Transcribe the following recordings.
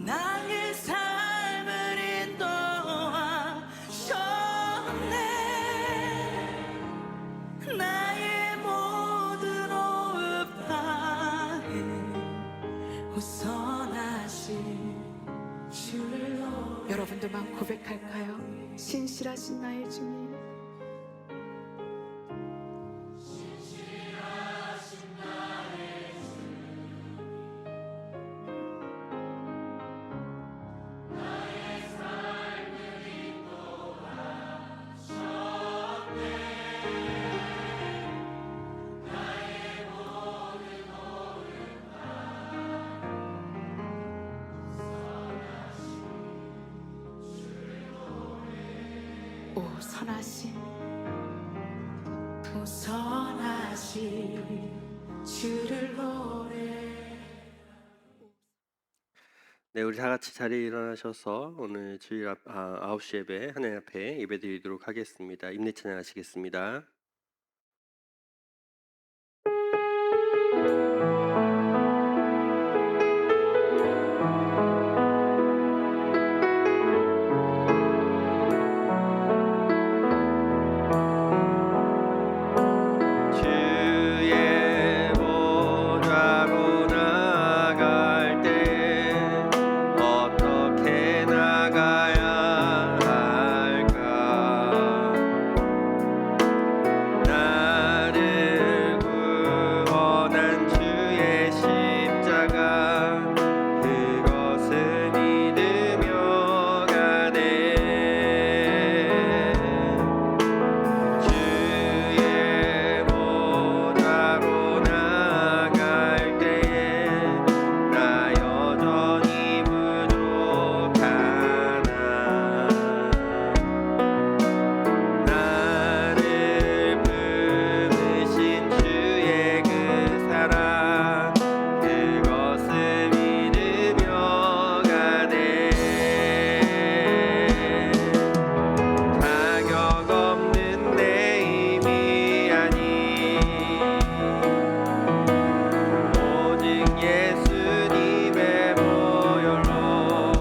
나의 삶을 인도하셨네. 나의 모든 호흡 다해 호선하신 주로. 여러분들만 고백할까요? 신실하신 나의 주님. 오 선하신 주를 노래. 네, 우리 다 같이 자리에 일어나셔서 오늘 주일 9시 예배 하나님 앞에 예배드리도록 하겠습니다. 임례 찬양하시겠습니다. 주의 보좌로 나갈 때 어떻게 나가야 할까? 나를 구원한 주의 십자가, 그것을 믿으며 가네. 주의 보좌로 나갈 때에 나 여전히 부족하나. 나를 부르신 주의 그 사랑, 그것을 믿으며 가네. 자격 없는 내 힘이 아닌 오직 예수님의 보혈로,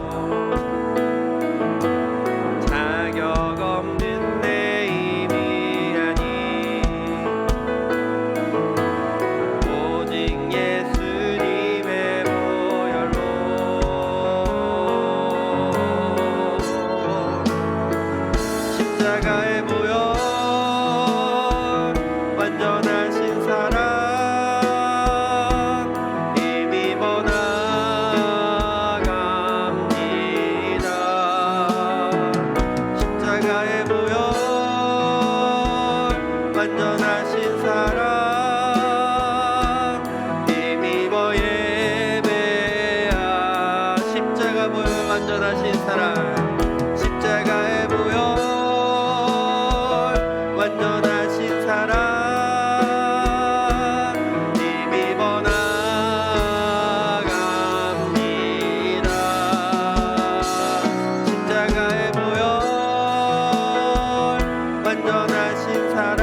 자격 없는 내 힘이 아닌 오직 예수님의 보혈로. 십자가의 보혈, 완전하신 사랑 힘입어 나갑니다. 십자가의 보혈, 완전하신 사랑 힘입어 예배하. 십자가 보혈, 완전하신 사랑. 십자가의 보혈, 완전하신 사랑 힘입어 나갑니다. 십자가의 보혈, 완전하신 사랑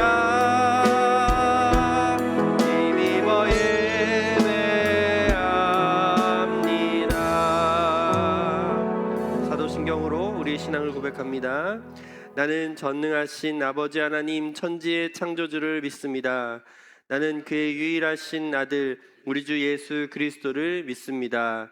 힘입어 예배합니다. 사도신경으로 우리의 신앙을 고백합니다. 나는 전능하신 아버지 하나님 천지의 창조주를 믿습니다. 나는 그의 유일하신 아들 우리 주 예수 그리스도를 믿습니다.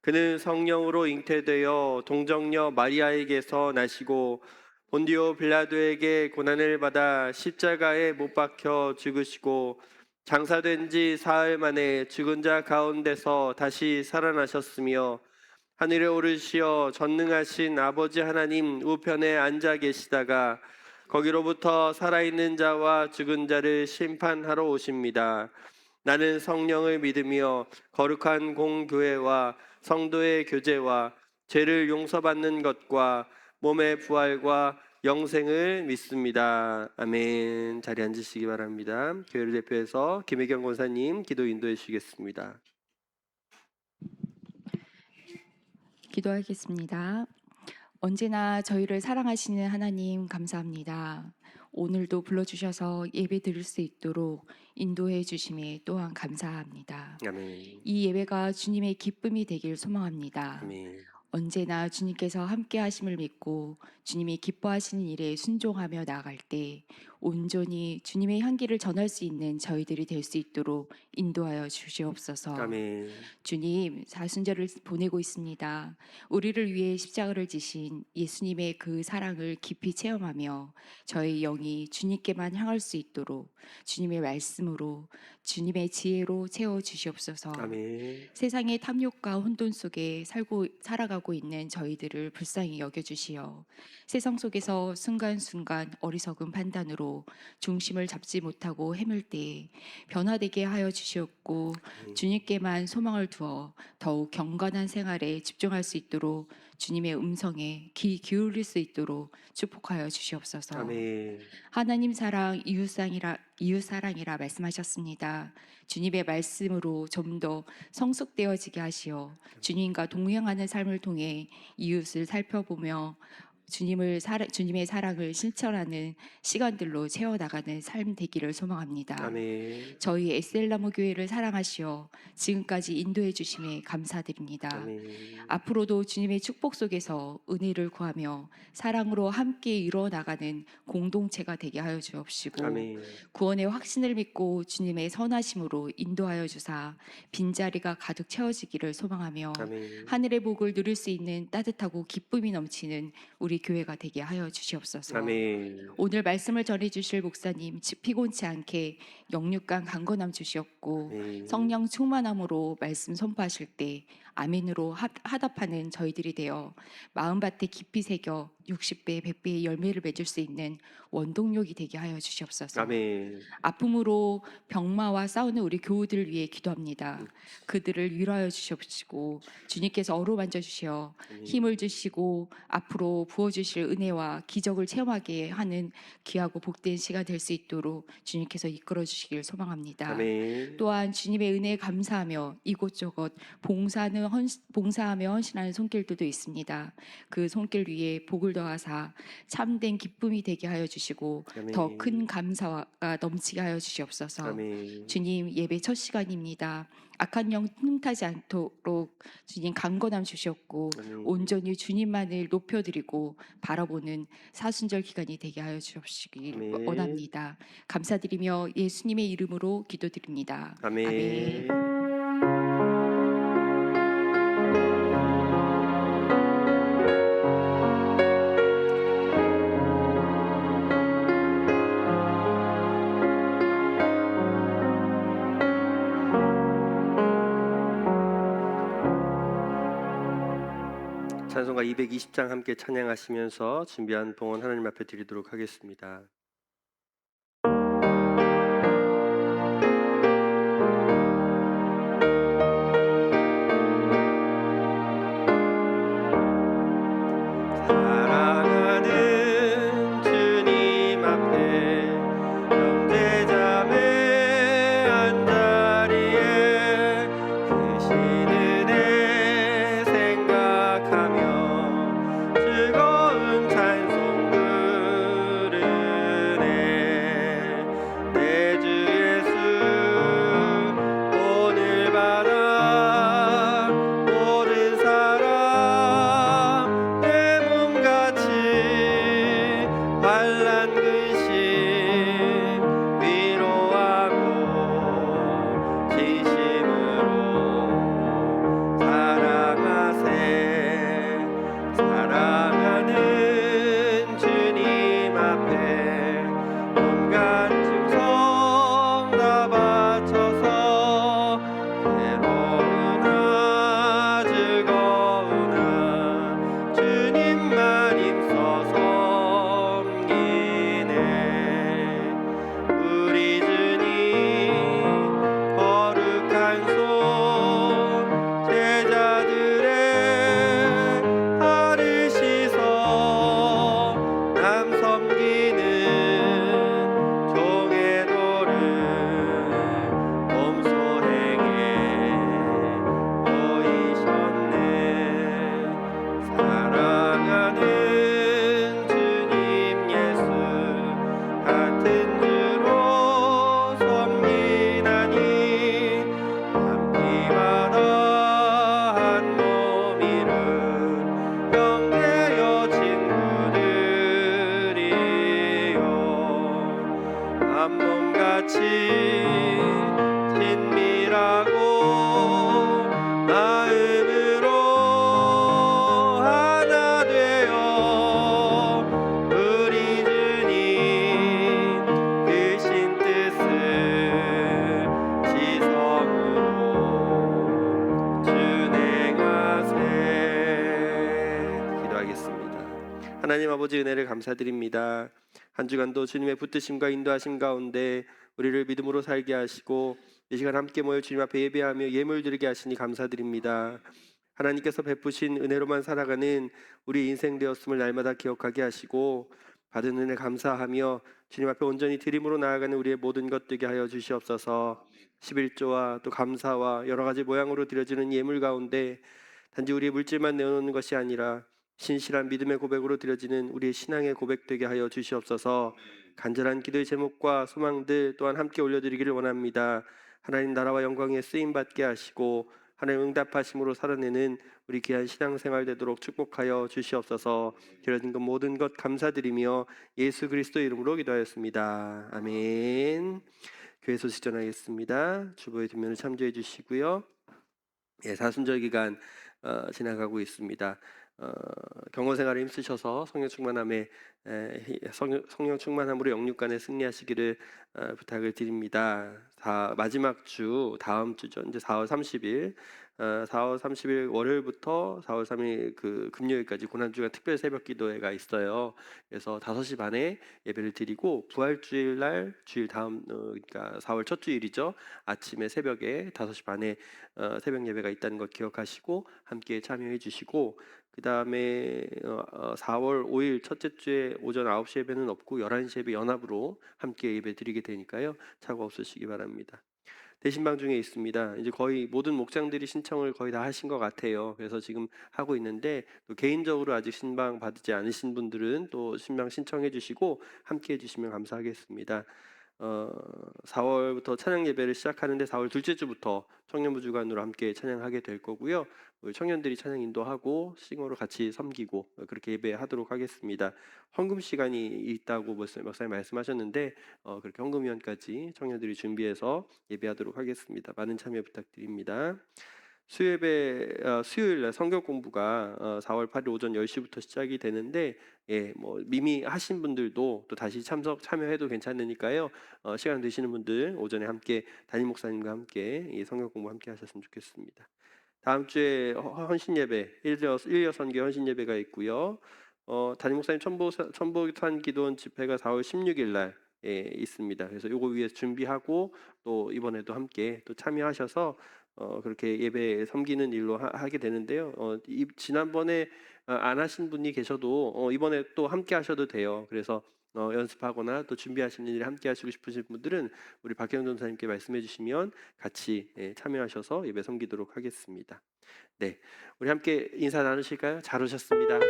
그는 성령으로 잉태되어 동정녀 마리아에게서 나시고 본디오 빌라도에게 고난을 받아 십자가에 못 박혀 죽으시고 장사된 지 사흘 만에 죽은 자 가운데서 다시 살아나셨으며 하늘에 오르시어 전능하신 아버지 하나님 우편에 앉아 계시다가 거기로부터 살아있는 자와 죽은 자를 심판하러 오십니다. 나는 성령을 믿으며 거룩한 공교회와 성도의 교제와 죄를 용서받는 것과 몸의 부활과 영생을 믿습니다. 아멘. 자리에 앉으시기 바랍니다. 교회를 대표해서 김혜경 권사님 기도 인도해 주시겠습니다. 기도하겠습니다. 언제나 저희를 사랑하시는 하나님 감사합니다. 오늘도 불러주셔서 예배 드릴 수 있도록 인도해 주심에 또한 감사합니다. 아멘. 이 예배가 주님의 기쁨이 되길 소망합니다. 아멘. 언제나 주님께서 함께 하심을 믿고 주님이 기뻐하시는 일에 순종하며 나아갈 때 온전히 주님의 향기를 전할 수 있는 저희들이 될 수 있도록 인도하여 주시옵소서. 아멘. 주님, 사순절을 보내고 있습니다. 우리를 위해 십자가를 지신 예수님의 그 사랑을 깊이 체험하며 저희 영이 주님께만 향할 수 있도록 주님의 말씀으로 주님의 지혜로 채워 주시옵소서. 아멘. 세상의 탐욕과 혼돈 속에 살아가고 있는 저희들을 불쌍히 여겨주시어 세상 속에서 순간순간 어리석은 판단으로 중심을 잡지 못하고 헤맬 때 변화되게 하여 주시옵고 주님께만 소망을 두어 더욱 경건한 생활에 집중할 수 있도록 주님의 음성에 귀 기울일 수 있도록 축복하여 주시옵소서. 아멘. 하나님 사랑 이웃사랑이라 말씀하셨습니다. 주님의 말씀으로 좀 더 성숙되어지게 하시어 주님과 동행하는 삶을 통해 이웃을 살펴보며 주님의 사랑을 실천하는 시간들로 채워나가는 삶 되기를 소망합니다. 아멘. 저희 에셀나무 교회를 사랑하시어 지금까지 인도해 주심에 감사드립니다. 아멘. 앞으로도 주님의 축복 속에서 은혜를 구하며 사랑으로 함께 이루어 나가는 공동체가 되게 하여 주옵시고 아멘. 구원의 확신을 믿고 주님의 선하심으로 인도하여 주사 빈자리가 가득 채워지기를 소망하며 아멘. 하늘의 복을 누릴 수 있는 따뜻하고 기쁨이 넘치는 우리 교회가 되게 하여 주시옵소서. 아멘. 오늘 말씀을 전해 주실 목사님 피곤치 않게 영육간 강건함 주시옵고 아멘. 성령 충만함으로 말씀 선포하실 때 아멘으로 하답하는 저희들이 되어 마음밭에 깊이 새겨 60배 100배의 열매를 맺을 수 있는 원동력이 되게 하여 주시옵소서. 아멘. 아픔으로 병마와 싸우는 우리 교우들을 위해 기도합니다. 그들을 위로하여 주시옵시고 주님께서 어루만져 주시어 힘을 주시고 앞으로 부어주실 은혜와 기적을 체험하게 하는 귀하고 복된 시간 될 수 있도록 주님께서 이끌어 주시길 소망합니다. 아멘. 또한 주님의 은혜에 감사하며 이곳저곳 봉사하며 헌신하는 손길들도 있습니다. 그 손길 위에 복을 더하사 참된 기쁨이 되게 하여 주시고 아멘. 더 큰 감사가 넘치게 하여 주시옵소서. 아멘. 주님 예배 첫 시간입니다. 악한 영 흠타지 않도록 주님 강건함 주셨고 아멘. 온전히 주님만을 높여드리고 바라보는 사순절 기간이 되게 하여 주옵시길 아멘. 원합니다. 감사드리며 예수님의 이름으로 기도드립니다. 아멘. 찬송가 220장 함께 찬양하시면서 준비한 봉헌 하나님 앞에 드리도록 하겠습니다. 사랑하는 주님 앞에 형제자매 한자리에 크신 은혜 생각하며 즐거운 찬송 부르네. 내 주 예수 오늘 받아 모든 사람 내 몸같이 환난 근심 위로하고 진심으로 사랑하세. 사랑하는 주님 앞에 온갖 충성 다 바쳐서 괴로우나 즐거우나 주님만 힘써 섬기네. 우리 주님 거룩한 손 제자들의 발을 씻어 남 섬기는 종의 도를 몸소 행해 보이셨네. 사랑하는 주님 예수 하나님 아버지 은혜를 감사드립니다. 한 주간도 주님의 붙드심과 인도하심 가운데 우리를 믿음으로 살게 하시고 이 시간 함께 모여 주님 앞에 예배하며 예물 드리게 하시니 감사드립니다. 하나님께서 베푸신 은혜로만 살아가는 우리 인생 되었음을 날마다 기억하게 하시고 받은 은혜 감사하며 주님 앞에 온전히 드림으로 나아가는 우리의 모든 것 되게 하여 주시옵소서. 11조와 또 감사와 여러 가지 모양으로 드려지는 예물 가운데 단지 우리의 물질만 내어놓는 것이 아니라 신실한 믿음의 고백으로 드려지는 우리의 신앙의 고백되게 하여 주시옵소서. 간절한 기도의 제목과 소망들 또한 함께 올려드리기를 원합니다. 하나님 나라와 영광에 쓰임받게 하시고 하나님 응답하심으로 살아내는 우리 귀한 신앙생활 되도록 축복하여 주시옵소서. 드려진 것 모든 것 감사드리며 예수 그리스도 이름으로 기도하였습니다. 아멘. 교회 소식 전하겠습니다. 주보의 뒷면을 참조해 주시고요. 예, 사순절 기간 지나가고 있습니다. 경건 생활에 힘쓰셔서 성령 충만함에 성령 충만함으로 영육간에 승리하시기를 부탁을 드립니다. 마지막 주 다음 주죠. 이제 4월 30일 4월 30일 월요일부터 4월 3일 그 금요일까지 고난주간 특별 새벽 기도회가 있어요. 그래서 5시 반에 예배를 드리고 부활주일 날 주일 다음 그러니까 4월 첫 주일이죠. 아침에 새벽에 5시 반에 새벽 예배가 있다는 것 기억하시고 함께 참여해 주시고 그 다음에 4월 5일 첫째 주에 오전 9시 예배는 없고 11시 예배 연합으로 함께 예배 드리게 되니까요. 착오 없으시기 바랍니다. 대신방 중에 있습니다. 이제 거의 모든 목장들이 신청을 거의 다 하신 것 같아요. 그래서 지금 하고 있는데 또 개인적으로 아직 신방 받지 않으신 분들은 또 신방 신청해 주시고 함께 해주시면 감사하겠습니다. 4월부터 찬양 예배를 시작하는데 4월 둘째 주부터 청년부 주간으로 함께 찬양하게 될 거고요. 우리 청년들이 찬양 인도하고 싱어로 같이 섬기고 그렇게 예배하도록 하겠습니다. 헌금 시간이 있다고 목사님 말씀하셨는데 그렇게 헌금 위원까지 청년들이 준비해서 예배하도록 하겠습니다. 많은 참여 부탁드립니다. 수요일 날 성경 공부가 4월 8일 오전 10시부터 시작이 되는데 뭐 미미 하신 분들도 또 다시 참여해도 괜찮으니까요. 시간 되시는 분들 오전에 함께 담임 목사님과 함께 이 성경 공부 함께 하셨으면 좋겠습니다. 다음 주에 헌신 예배 1여 선교 헌신 예배가 있고요. 담임 목사님 천복탄 기도원 집회가 4월 16일 날 있습니다. 그래서 요거 위해서 준비하고 또 이번에도 함께 또 참여하셔서 그렇게 예배 섬기는 일로 하게 되는데요. 지난번에 안 하신 분이 계셔도 이번에 또 함께 하셔도 돼요. 그래서 연습하거나 또 준비하시는 일에 함께 하시고 싶으신 분들은 우리 박경 전사님께 말씀해 주시면 같이 참여하셔서 예배 섬기도록 하겠습니다. 네, 우리 함께 인사 나누실까요? 잘 오셨습니다.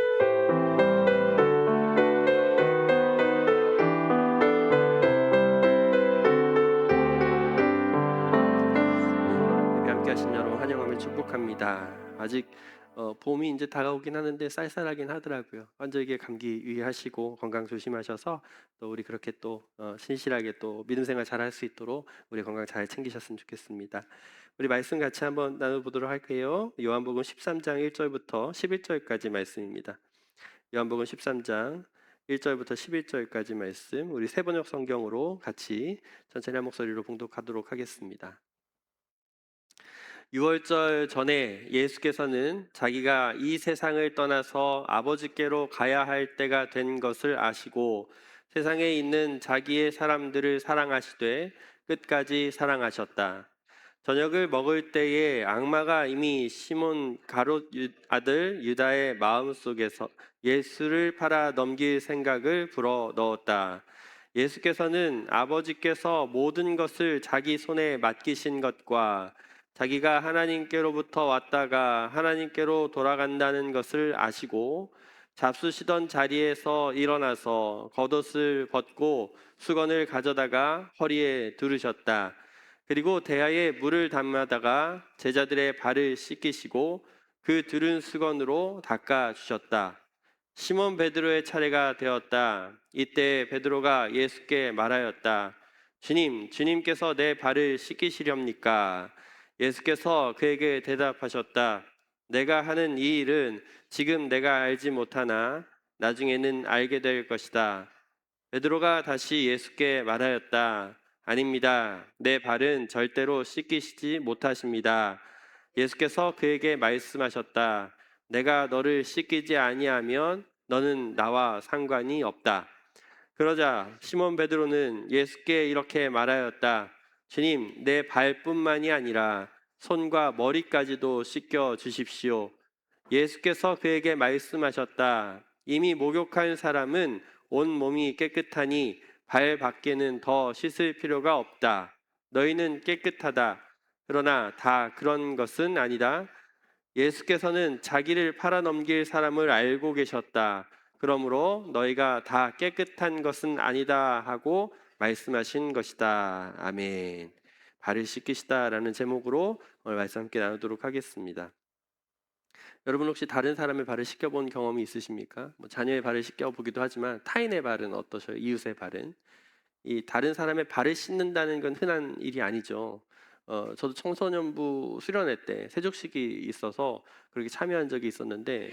함께 하신 여러분 환영하며 축복합니다. 아직 봄이 이제 다가오긴 하는데 쌀쌀하긴 하더라고요. 환절기에 감기 유의하시고 건강 조심하셔서 또 우리 그렇게 또 신실하게 또 믿음 생활 잘할 수 있도록 우리 건강 잘 챙기셨으면 좋겠습니다. 우리 말씀 같이 한번 나눠보도록 할게요. 요한복음 13장 1절부터 11절까지 말씀입니다. 요한복음 13장 1절부터 11절까지 말씀 우리 세번역 성경으로 같이 천천히 한 목소리로 봉독하도록 하겠습니다. 6월절 전에 예수께서는 자기가 이 세상을 떠나서 아버지께로 가야 할 때가 된 것을 아시고 세상에 있는 자기의 사람들을 사랑하시되 끝까지 사랑하셨다. 저녁을 먹을 때에 악마가 이미 시몬 가롯 아들 유다의 마음속에서 예수를 팔아 넘길 생각을 불어 넣었다. 예수께서는 아버지께서 모든 것을 자기 손에 맡기신 것과 자기가 하나님께로부터 왔다가 하나님께로 돌아간다는 것을 아시고 잡수시던 자리에서 일어나서 겉옷을 벗고 수건을 가져다가 허리에 두르셨다. 그리고 대야에 물을 담아다가 제자들의 발을 씻기시고 그 두른 수건으로 닦아 주셨다. 시몬 베드로의 차례가 되었다. 이때 베드로가 예수께 말하였다. 주님께서 내 발을 씻기시렵니까? 예수께서 그에게 대답하셨다. 내가 하는 이 일은 지금 내가 알지 못하나 나중에는 알게 될 것이다. 베드로가 다시 예수께 말하였다. 아닙니다. 내 발은 절대로 씻기시지 못하십니다. 예수께서 그에게 말씀하셨다. 내가 너를 씻기지 아니하면 너는 나와 상관이 없다. 그러자 시몬 베드로는 예수께 이렇게 말하였다. 주님, 내 발뿐만이 아니라 손과 머리까지도 씻겨 주십시오. 예수께서 그에게 말씀하셨다. 이미 목욕한 사람은 온 몸이 깨끗하니 발 밖에는 더 씻을 필요가 없다. 너희는 깨끗하다. 그러나 다 그런 것은 아니다. 예수께서는 자기를 팔아넘길 사람을 알고 계셨다. 그러므로 너희가 다 깨끗한 것은 아니다 하고 말씀하신 것이다. 아멘. 발을 씻기시다라는 제목으로 오늘 말씀 함께 나누도록 하겠습니다. 여러분 혹시 다른 사람의 발을 씻겨본 경험이 있으십니까? 자녀의 발을 씻겨보기도 하지만 타인의 발은 어떠셔요? 이웃의 발은? 이 다른 사람의 발을 씻는다는 건 흔한 일이 아니죠. 저도 청소년부 수련회 때 세족식이 있어서 그렇게 참여한 적이 있었는데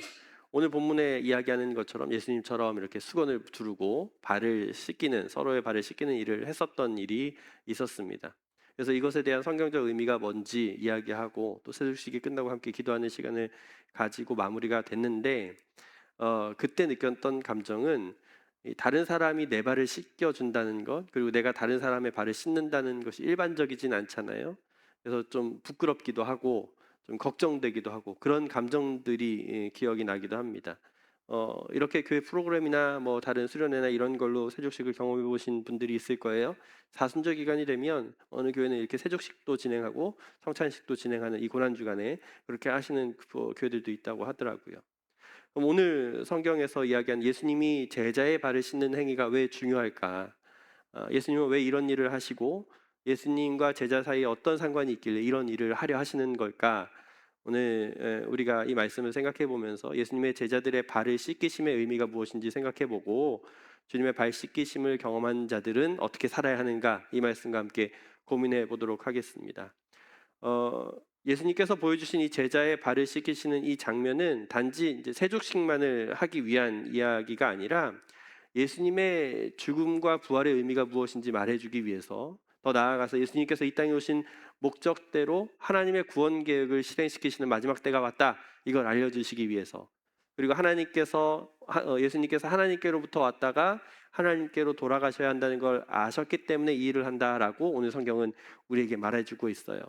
오늘 본문에 이야기하는 것처럼 예수님처럼 이렇게 수건을 두르고 발을 씻기는 서로의 발을 씻기는 일을 했었던 일이 있었습니다. 그래서 이것에 대한 성경적 의미가 뭔지 이야기하고 또 세족식이 끝나고 함께 기도하는 시간을 가지고 마무리가 됐는데 그때 느꼈던 감정은 다른 사람이 내 발을 씻겨준다는 것 그리고 내가 다른 사람의 발을 씻는다는 것이 일반적이진 않잖아요. 그래서 좀 부끄럽기도 하고 좀 걱정되기도 하고 그런 감정들이 기억이 나기도 합니다. 이렇게 교회 프로그램이나 뭐 다른 수련회나 이런 걸로 세족식을 경험해 보신 분들이 있을 거예요. 사순절 기간이 되면 어느 교회는 이렇게 세족식도 진행하고 성찬식도 진행하는 이 고난 주간에 그렇게 하시는 교회들도 있다고 하더라고요. 그럼 오늘 성경에서 이야기한 예수님이 제자의 발을 씻는 행위가 왜 중요할까? 예수님은 왜 이런 일을 하시고 예수님과 제자 사이에 어떤 상관이 있길래 이런 일을 하려 하시는 걸까? 오늘 우리가 이 말씀을 생각해 보면서 예수님의 제자들의 발을 씻기심의 의미가 무엇인지 생각해 보고 주님의 발 씻기심을 경험한 자들은 어떻게 살아야 하는가 이 말씀과 함께 고민해 보도록 하겠습니다. 예수님께서 보여주신 이 제자의 발을 씻기시는 이 장면은 단지 이제 세족식만을 하기 위한 이야기가 아니라 예수님의 죽음과 부활의 의미가 무엇인지 말해주기 위해서 더 나아가서 예수님께서 이 땅에 오신 목적대로 하나님의 구원 계획을 실행시키시는 마지막 때가 왔다 이걸 알려주시기 위해서 그리고 예수님께서 하나님께로부터 왔다가 하나님께로 돌아가셔야 한다는 걸 아셨기 때문에 이 일을 한다라고 오늘 성경은 우리에게 말해주고 있어요.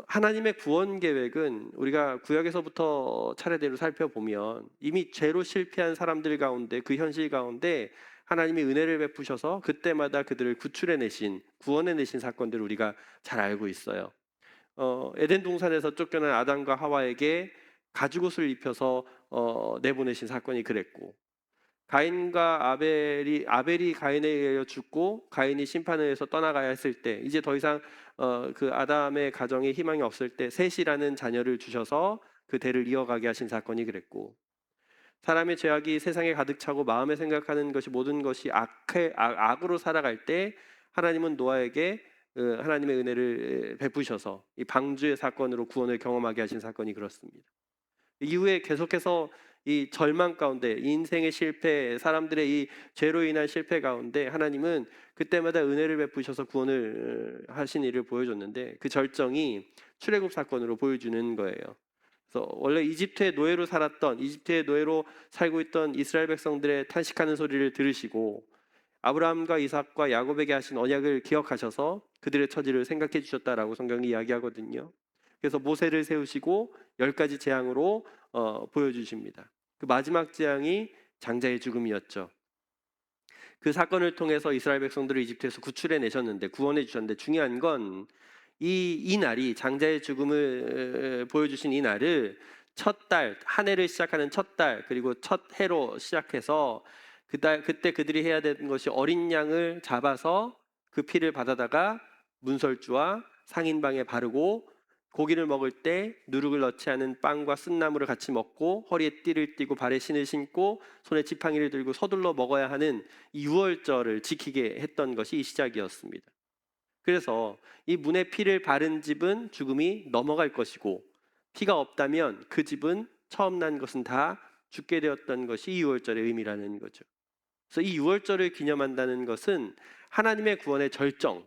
하나님의 구원 계획은 우리가 구약에서부터 차례대로 살펴보면 이미 죄로 실패한 사람들 가운데 그 현실 가운데 하나님이 은혜를 베푸셔서 그때마다 그들을 구출해내신 구원해내신 사건들을 우리가 잘 알고 있어요. 에덴 동산에서 쫓겨난 아담과 하와에게 가죽옷을 입혀서 내보내신 사건이 그랬고 가인과 아벨이 가인에 의하여 죽고 가인이 심판을 해서 떠나가야 했을 때 이제 더 이상 그 아담의 가정에 희망이 없을 때 셋이라는 자녀를 주셔서 그 대를 이어가게 하신 사건이 그랬고 사람의 죄악이 세상에 가득 차고 마음에 생각하는 것이 모든 것이 악으로 살아갈 때 하나님은 노아에게 하나님의 은혜를 베푸셔서 이 방주의 사건으로 구원을 경험하게 하신 사건이 그렇습니다. 이후에 계속해서 이 절망 가운데 인생의 실패 사람들의 이 죄로 인한 실패 가운데 하나님은 그때마다 은혜를 베푸셔서 구원을 하신 일을 보여줬는데 그 절정이 출애굽 사건으로 보여주는 거예요. 그래서 원래 이집트의 노예로 살고 있던 이스라엘 백성들의 탄식하는 소리를 들으시고 아브라함과 이삭과 야곱에게 하신 언약을 기억하셔서 그들의 처지를 생각해 주셨다라고 성경이 이야기하거든요. 그래서 모세를 세우시고 10가지 재앙으로 보여주십니다. 그 마지막 재앙이 장자의 죽음이었죠. 그 사건을 통해서 이스라엘 백성들을 이집트에서 구출해 내셨는데 구원해 주셨는데 중요한 건 이 날이 장자의 죽음을 보여주신 이 날을 첫 달, 한 해를 시작하는 첫 달 그리고 첫 해로 시작해서 그때 그들이 해야 되는 것이 어린 양을 잡아서 그 피를 받아다가 문설주와 상인방에 바르고 고기를 먹을 때 누룩을 넣지 않은 빵과 쓴나물을 같이 먹고 허리에 띠를 띠고 발에 신을 신고 손에 지팡이를 들고 서둘러 먹어야 하는 이 유월절을 지키게 했던 것이 이 시작이었습니다. 그래서 이 문에 피를 바른 집은 죽음이 넘어갈 것이고 피가 없다면 그 집은 처음 난 것은 다 죽게 되었던 것이 이 유월절의 의미라는 거죠. 그래서 이 유월절을 기념한다는 것은 하나님의 구원의 절정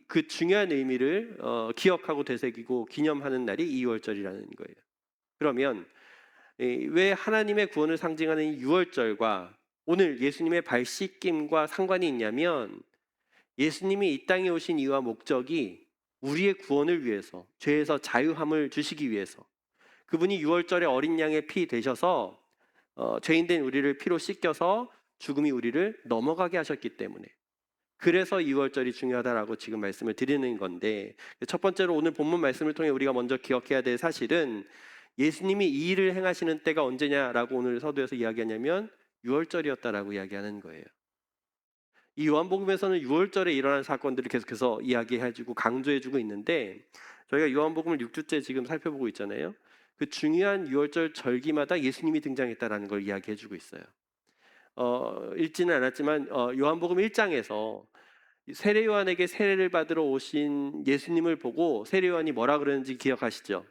그 중요한 의미를 기억하고 되새기고 기념하는 날이 2월절이라는 거예요. 그러면 왜 하나님의 구원을 상징하는 이 유월절과 오늘 예수님의 발 씻김과 상관이 있냐면, 예수님이 이 땅에 오신 이유와 목적이 우리의 구원을 위해서, 죄에서 자유함을 주시기 위해서, 그분이 유월절에 어린 양의 피 되셔서 죄인된 우리를 피로 씻겨서 죽음이 우리를 넘어가게 하셨기 때문에, 그래서 2월절이 중요하다라고 지금 말씀을 드리는 건데, 첫 번째로 오늘 본문 말씀을 통해 우리가 먼저 기억해야 될 사실은, 예수님이 이 일을 행하시는 때가 언제냐라고 오늘 서두에서 이야기하냐면 6월절이었다라고 이야기하는 거예요. 이 요한복음에서는 6월절에 일어난 사건들을 계속해서 이야기해주고 강조해주고 있는데, 저희가 요한복음을 6주째 지금 살펴보고 있잖아요. 그 중요한 6월절 절기마다 예수님이 등장했다라는 걸 이야기해주고 있어요. 읽지는 않았지만 요한복음 1장에서 세례 요한에게 세례를 받으러 오신 예수님을 보고 세례 요한이 뭐라 그러는지 기억하시죠?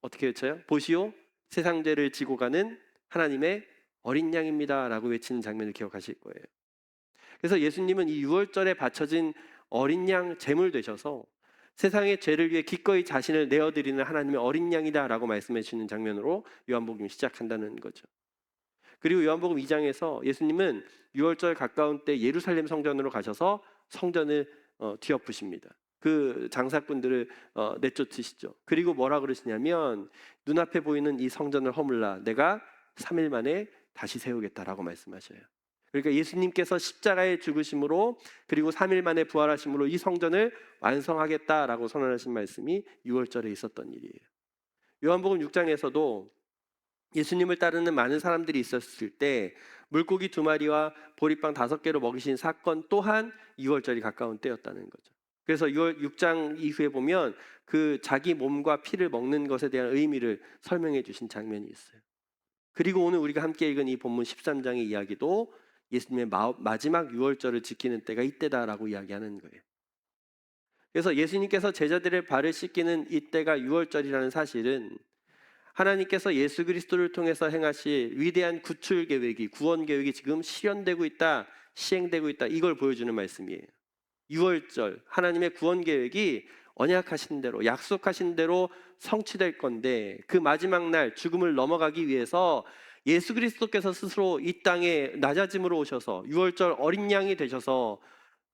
어떻게 외쳐요? 보시오, 세상 죄를 지고 가는 하나님의 어린 양입니다 라고 외치는 장면을 기억하실 거예요. 그래서 예수님은 이 6월절에 바쳐진 어린 양 제물 되셔서 세상의 죄를 위해 기꺼이 자신을 내어드리는 하나님의 어린 양이다 라고 말씀해 주시는 장면으로 요한복음이 시작한다는 거죠. 그리고 요한복음 2장에서 예수님은 6월절 가까운 때 예루살렘 성전으로 가셔서 성전을 뒤엎으십니다. 그 장사꾼들을 내쫓으시죠. 그리고 뭐라 그러시냐면, 눈앞에 보이는 이 성전을 허물라 내가 3일 만에 다시 세우겠다라고 말씀하셔요. 그러니까 예수님께서 십자가에 죽으심으로 그리고 3일 만에 부활하심으로 이 성전을 완성하겠다라고 선언하신 말씀이 6월절에 있었던 일이에요. 요한복음 6장에서도 예수님을 따르는 많은 사람들이 있었을 때 물고기 2마리와 보리빵 5개로 먹이신 사건 또한 6월절이 가까운 때였다는 거죠. 그래서 6장 이후에 보면 그 자기 몸과 피를 먹는 것에 대한 의미를 설명해 주신 장면이 있어요. 그리고 오늘 우리가 함께 읽은 이 본문 13장의 이야기도 예수님의 마지막 6월절을 지키는 때가 이때다라고 이야기하는 거예요. 그래서 예수님께서 제자들의 발을 씻기는 이때가 6월절이라는 사실은 하나님께서 예수 그리스도를 통해서 행하실 위대한 구출 계획이, 구원 계획이 지금 실현되고 있다, 시행되고 있다, 이걸 보여주는 말씀이에요. 6월절 하나님의 구원 계획이 언약하신 대로, 약속하신 대로 성취될 건데, 그 마지막 날 죽음을 넘어가기 위해서 예수 그리스도께서 스스로 이 땅에 낮아짐으로 오셔서 6월절 어린 양이 되셔서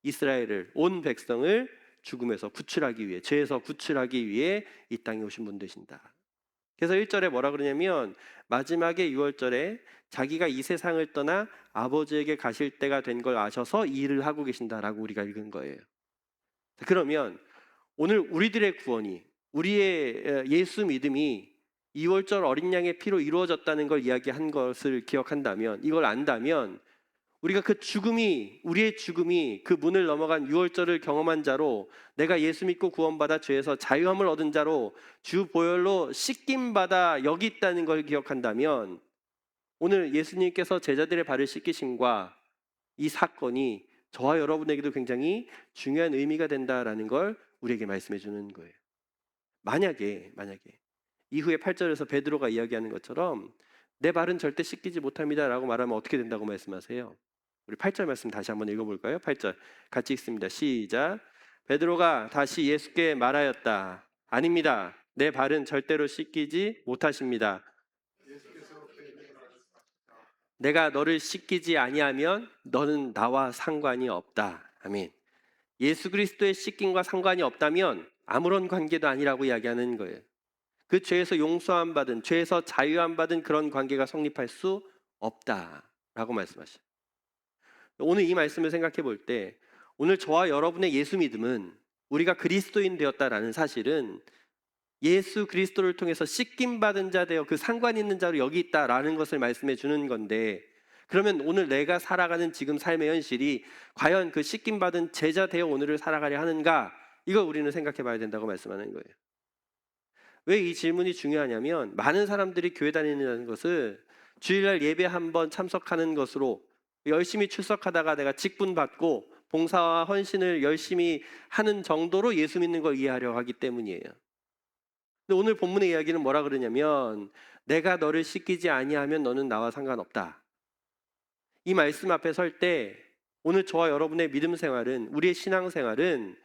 이스라엘을, 온 백성을 죽음에서 구출하기 위해, 죄에서 구출하기 위해 이 땅에 오신 분 되신다. 그래서 1절에 뭐라 그러냐면, 마지막에 6월절에 자기가 이 세상을 떠나 아버지에게 가실 때가 된 걸 아셔서 이 일을 하고 계신다라고 우리가 읽은 거예요. 그러면 오늘 우리들의 구원이, 우리의 예수 믿음이 2월절 어린 양의 피로 이루어졌다는 걸 이야기한 것을 기억한다면, 이걸 안다면 우리가 그 죽음이, 우리의 죽음이 그 문을 넘어간 6월절을 경험한 자로, 내가 예수 믿고 구원받아 죄에서 자유함을 얻은 자로 주 보혈로 씻김받아 여기 있다는 걸 기억한다면, 오늘 예수님께서 제자들의 발을 씻기심과 이 사건이 저와 여러분에게도 굉장히 중요한 의미가 된다라는 걸 우리에게 말씀해 주는 거예요. 만약에 이후에 8절에서 베드로가 이야기하는 것처럼 내 발은 절대 씻기지 못합니다 라고 말하면 어떻게 된다고 말씀하세요? 우리 8절 말씀 다시 한번 읽어볼까요? 8절 같이 읽습니다. 시작. 베드로가 다시 예수께 말하였다. 아닙니다. 내 발은 절대로 씻기지 못하십니다. 내가 너를 씻기지 아니하면 너는 나와 상관이 없다. 아멘. 예수 그리스도의 씻김과 상관이 없다면 아무런 관계도 아니라고 이야기하는 거예요. 그 죄에서 용서함 받은, 죄에서 자유함 받은 그런 관계가 성립할 수 없다라고 말씀하셔요. 오늘 이 말씀을 생각해 볼 때, 오늘 저와 여러분의 예수 믿음은, 우리가 그리스도인 되었다라는 사실은 예수 그리스도를 통해서 씻김 받은 자 되어 그 상관 있는 자로 여기 있다라는 것을 말씀해 주는 건데, 그러면 오늘 내가 살아가는 지금 삶의 현실이 과연 그 씻김 받은 제자 되어 오늘을 살아가려 하는가, 이걸 우리는 생각해 봐야 된다고 말씀하는 거예요. 왜 이 질문이 중요하냐면, 많은 사람들이 교회 다니는 것을 주일날 예배 한번 참석하는 것으로, 열심히 출석하다가 내가 직분 받고 봉사와 헌신을 열심히 하는 정도로 예수 믿는 걸 이해하려고 하기 때문이에요. 근데 오늘 본문의 이야기는 뭐라 그러냐면, 내가 너를 씻기지 아니하면 너는 나와 상관없다. 이 말씀 앞에 설 때 오늘 저와 여러분의 믿음 생활은, 우리의 신앙 생활은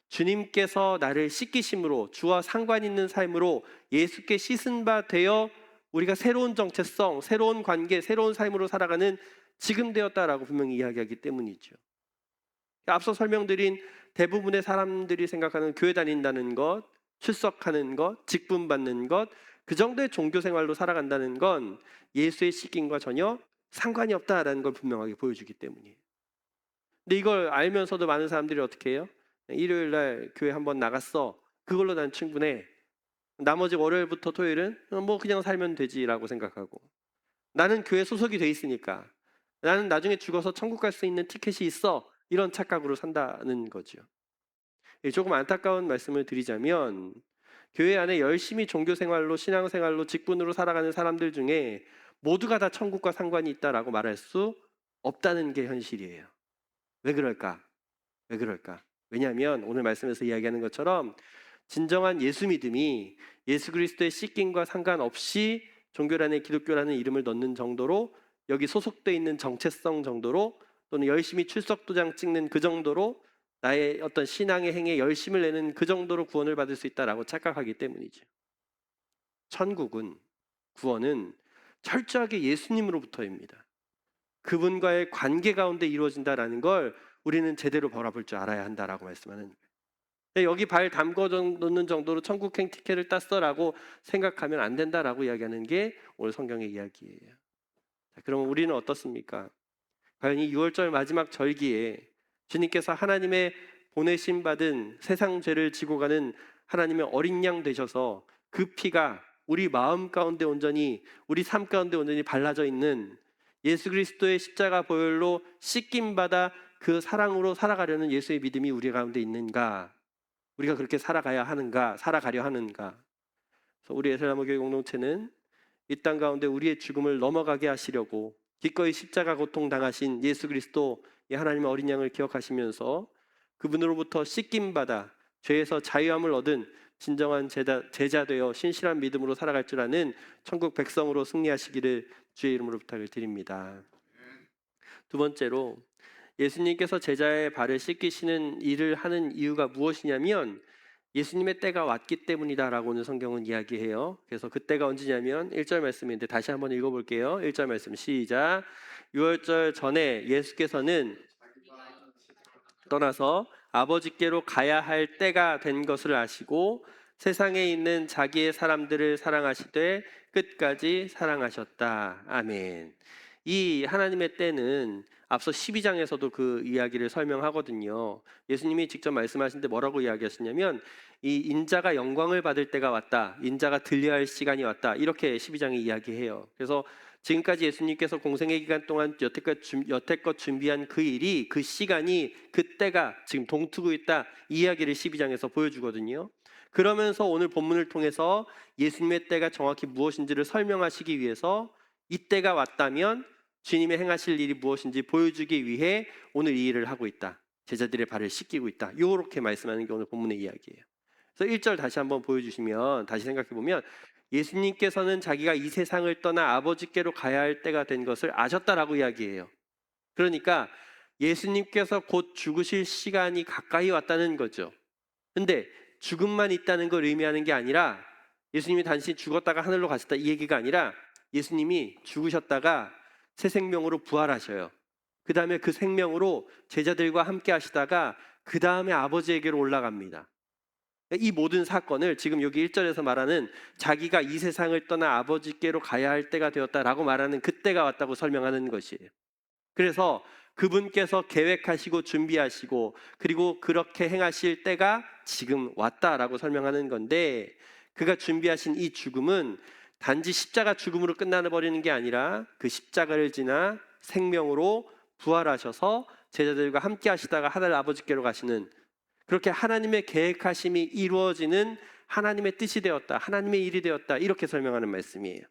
주님께서 나를 씻기심으로, 주와 상관 있는 삶으로 예수께 씻은 바 되어 우리가 새로운 정체성, 새로운 관계, 새로운 삶으로 살아가는 지금 되었다라고 분명히 이야기하기 때문이죠. 앞서 설명드린 대부분의 사람들이 생각하는 교회 다닌다는 것, 출석하는 것, 직분 받는 것, 그 정도의 종교 생활로 살아간다는 건 예수의 시김과 전혀 상관이 없다라는 걸 분명하게 보여주기 때문이에요. 근데 이걸 알면서도 많은 사람들이 어떻게 해요? 일요일 날 교회 한번 나갔어. 그걸로 난 충분해. 나머지 월요일부터 토요일은 뭐 그냥 살면 되지라고 생각하고, 나는 교회 소속이 돼 있으니까, 나는 나중에 죽어서 천국 갈 수 있는 티켓이 있어, 이런 착각으로 산다는 거죠. 조금 안타까운 말씀을 드리자면, 교회 안에 열심히 종교생활로, 신앙생활로, 직분으로 살아가는 사람들 중에 모두가 다 천국과 상관이 있다라고 말할 수 없다는 게 현실이에요. 왜 그럴까? 왜 그럴까? 왜냐하면 오늘 말씀에서 이야기하는 것처럼 진정한 예수 믿음이 예수 그리스도의 씻김과 상관없이 종교란에 기독교라는 이름을 넣는 정도로, 여기 소속돼 있는 정체성 정도로, 또는 열심히 출석 도장 찍는 그 정도로, 나의 어떤 신앙의 행위에 열심을 내는 그 정도로 구원을 받을 수 있다라고 착각하기 때문이죠. 천국은, 구원은 철저하게 예수님으로부터입니다. 그분과의 관계 가운데 이루어진다라는 걸 우리는 제대로 바라볼 줄 알아야 한다라고 말씀하는 거예요. 여기 발 담궈 놓는 정도로 천국행 티켓을 땄어라고 생각하면 안 된다라고 이야기하는 게 오늘 성경의 이야기예요. 자, 그럼 우리는 어떻습니까? 과연 이 6월절 마지막 절기에 주님께서 하나님의 보내심 받은 세상 죄를 지고 가는 하나님의 어린 양 되셔서 그 피가 우리 마음 가운데 온전히, 우리 삶 가운데 온전히 발라져 있는 예수 그리스도의 십자가 보혈로 씻김 받아 그 사랑으로 살아가려는 예수의 믿음이 우리 가운데 있는가? 우리가 그렇게 살아가려 하는가? 그래서 우리 에스라모교회 공동체는 이 땅 가운데 우리의 죽음을 넘어가게 하시려고 기꺼이 십자가 고통 당하신 예수 그리스도, 이 하나님의 어린 양을 기억하시면서 그분으로부터 씻김 받아 죄에서 자유함을 얻은 진정한 제자 되어 신실한 믿음으로 살아갈 줄 아는 천국 백성으로 승리하시기를 주의 이름으로 부탁을 드립니다. 두 번째로, 예수님께서 제자의 발을 씻기시는 일을 하는 이유가 무엇이냐면 예수님의 때가 왔기 때문이다라고 오늘 성경은 이야기해요. 그래서 그 때가 언제냐면 1절 말씀인데 다시 한번 읽어볼게요. 1절 말씀 시작. 6월절 전에 예수께서는 떠나서 아버지께로 가야 할 때가 된 것을 아시고 세상에 있는 자기의 사람들을 사랑하시되 끝까지 사랑하셨다. 아멘. 이 하나님의 때는 앞서 12장에서도 그 이야기를 설명하거든요. 예수님이 직접 말씀하신데 뭐라고 이야기하시냐면 이 인자가 영광을 받을 때가 왔다, 인자가 들려야 할 시간이 왔다, 이렇게 12장이 이야기해요. 그래서 지금까지 예수님께서 공생의 기간 동안 여태껏 준비한 그 일이, 그 시간이, 그 때가 지금 동트고 있다, 이 이야기를 12장에서 보여주거든요. 그러면서 오늘 본문을 통해서 예수님의 때가 정확히 무엇인지를 설명하시기 위해서 이 때가 왔다면 주님의 행하실 일이 무엇인지 보여주기 위해 오늘 이 일을 하고 있다, 제자들의 발을 씻기고 있다, 이렇게 말씀하는 게 오늘 본문의 이야기예요. 그래서 1절 다시 한번 보여주시면, 다시 생각해보면 예수님께서는 자기가 이 세상을 떠나 아버지께로 가야 할 때가 된 것을 아셨다라고 이야기해요. 그러니까 예수님께서 곧 죽으실 시간이 가까이 왔다는 거죠. 근데 죽음만 있다는 걸 의미하는 게 아니라, 예수님이 단순히 죽었다가 하늘로 가셨다 이 얘기가 아니라, 예수님이 죽으셨다가 새 생명으로 부활하셔요. 그 다음에 그 생명으로 제자들과 함께 하시다가 그 다음에 아버지에게로 올라갑니다. 이 모든 사건을 지금 여기 1절에서 말하는 자기가 이 세상을 떠나 아버지께로 가야 할 때가 되었다라고 말하는 그때가 왔다고 설명하는 것이에요. 그래서 그분께서 계획하시고 준비하시고 그리고 그렇게 행하실 때가 지금 왔다라고 설명하는 건데, 그가 준비하신 이 죽음은 단지 십자가 죽음으로 끝나버리는 게 아니라 그 십자가를 지나 생명으로 부활하셔서 제자들과 함께 하시다가 하늘 아버지께로 가시는, 그렇게 하나님의 계획하심이 이루어지는 하나님의 뜻이 되었다, 하나님의 일이 되었다, 이렇게 설명하는 말씀이에요.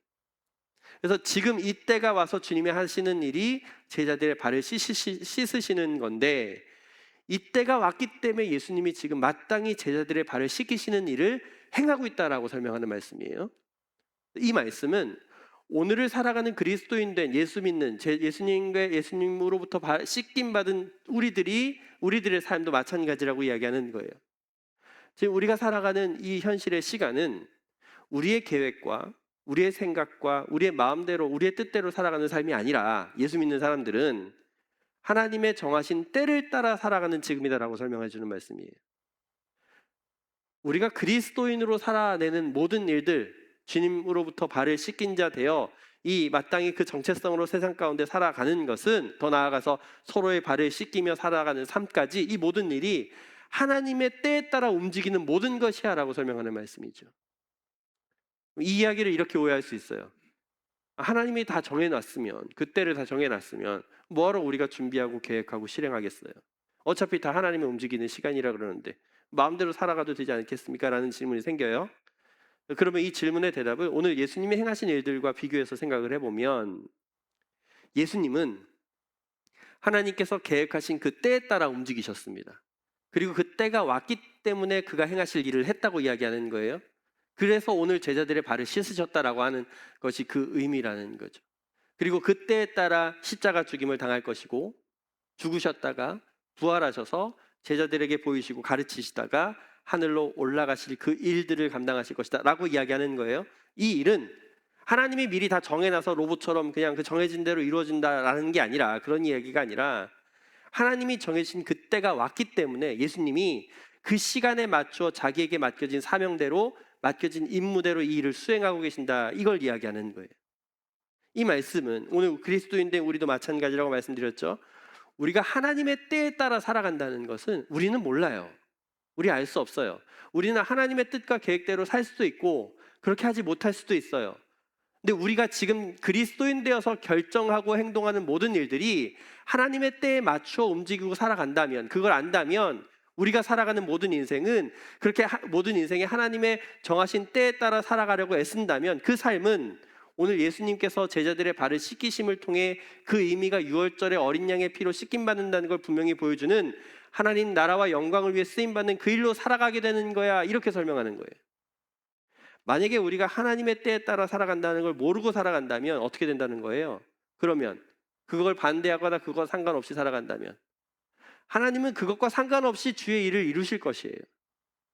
그래서 지금 이때가 와서 주님이 하시는 일이 제자들의 발을 씻으시는 건데, 이때가 왔기 때문에 예수님이 지금 마땅히 제자들의 발을 씻기시는 일을 행하고 있다라고 설명하는 말씀이에요. 이 말씀은 오늘을 살아가는 그리스도인 된 예수 믿는 예수님으로부터 씻김 받은 우리들의 삶도 마찬가지라고 이야기하는 거예요. 지금 우리가 살아가는 이 현실의 시간은 우리의 계획과 우리의 생각과 우리의 마음대로 우리의 뜻대로 살아가는 삶이 아니라 예수 믿는 사람들은 하나님의 정하신 때를 따라 살아가는 지금이다라고 설명해 주는 말씀이에요. 우리가 그리스도인으로 살아내는 모든 일들, 주님으로부터 발을 씻긴 자 되어 이 마땅히 그 정체성으로 세상 가운데 살아가는 것은, 더 나아가서 서로의 발을 씻기며 살아가는 삶까지, 이 모든 일이 하나님의 때에 따라 움직이는 모든 것이야 라고 설명하는 말씀이죠. 이 이야기를 이렇게 오해할 수 있어요. 하나님이 다 정해놨으면, 그 때를 다 정해놨으면 뭐하러 우리가 준비하고 계획하고 실행하겠어요? 어차피 다 하나님이 움직이는 시간이라 그러는데 마음대로 살아가도 되지 않겠습니까? 라는 질문이 생겨요. 그러면 이 질문의 대답을 오늘 예수님이 행하신 일들과 비교해서 생각을 해보면, 예수님은 하나님께서 계획하신 그 때에 따라 움직이셨습니다. 그리고 그 때가 왔기 때문에 그가 행하실 일을 했다고 이야기하는 거예요. 그래서 오늘 제자들의 발을 씻으셨다라고 하는 것이 그 의미라는 거죠. 그리고 그 때에 따라 십자가 죽임을 당할 것이고, 죽으셨다가 부활하셔서 제자들에게 보이시고 가르치시다가 하늘로 올라가실 그 일들을 감당하실 것이다 라고 이야기하는 거예요. 이 일은 하나님이 미리 다 정해놔서 로봇처럼 그냥 그 정해진 대로 이루어진다라는 게 아니라, 그런 이야기가 아니라 하나님이 정해진 그 때가 왔기 때문에 예수님이 그 시간에 맞춰 자기에게 맡겨진 사명대로, 맡겨진 임무대로 이 일을 수행하고 계신다, 이걸 이야기하는 거예요. 이 말씀은 오늘 그리스도인데 우리도 마찬가지라고 말씀드렸죠. 우리가 하나님의 때에 따라 살아간다는 것은 우리는 몰라요. 우리 알 수 없어요. 우리는 하나님의 뜻과 계획대로 살 수도 있고 그렇게 하지 못할 수도 있어요. 근데 우리가 지금 그리스도인 되어서 결정하고 행동하는 모든 일들이 하나님의 때에 맞춰 움직이고 살아간다면, 그걸 안다면 우리가 살아가는 모든 인생은, 그렇게 모든 인생에 하나님의 정하신 때에 따라 살아가려고 애쓴다면, 그 삶은 오늘 예수님께서 제자들의 발을 씻기심을 통해 그 의미가 유월절의 어린 양의 피로 씻김받는다는 걸 분명히 보여주는, 하나님 나라와 영광을 위해 쓰임받는 그 일로 살아가게 되는 거야, 이렇게 설명하는 거예요. 만약에 우리가 하나님의 때에 따라 살아간다는 걸 모르고 살아간다면 어떻게 된다는 거예요? 그러면 그걸 반대하거나 그거 상관없이 살아간다면 하나님은 그것과 상관없이 주의 일을 이루실 것이에요.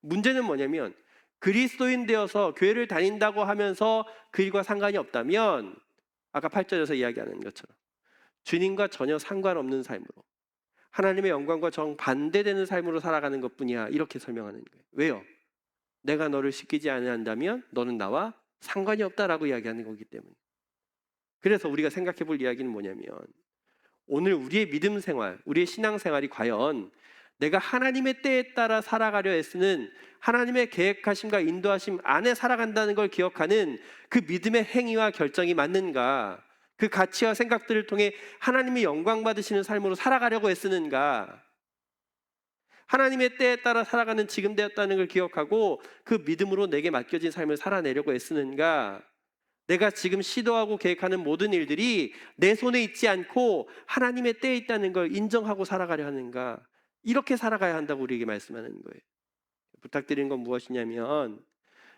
문제는 뭐냐면, 그리스도인 되어서 교회를 다닌다고 하면서 그 일과 상관이 없다면, 아까 8절에서 이야기하는 것처럼 주님과 전혀 상관없는 삶으로, 하나님의 영광과 정반대되는 삶으로 살아가는 것뿐이야, 이렇게 설명하는 거예요. 왜요? 내가 너를 씻기지 않는다면 너는 나와 상관이 없다라고 이야기하는 거기 때문에. 그래서 우리가 생각해 볼 이야기는 뭐냐면, 오늘 우리의 믿음 생활, 우리의 신앙 생활이 과연 내가 하나님의 때에 따라 살아가려 애쓰는 하나님의 계획하심과 인도하심 안에 살아간다는 걸 기억하는 그 믿음의 행위와 결정이 맞는가? 그 가치와 생각들을 통해 하나님의 영광 받으시는 삶으로 살아가려고 애쓰는가? 하나님의 때에 따라 살아가는 지금 되었다는 걸 기억하고 그 믿음으로 내게 맡겨진 삶을 살아내려고 애쓰는가? 내가 지금 시도하고 계획하는 모든 일들이 내 손에 있지 않고 하나님의 때에 있다는 걸 인정하고 살아가려 하는가? 이렇게 살아가야 한다고 우리에게 말씀하는 거예요. 부탁드리는 건 무엇이냐면,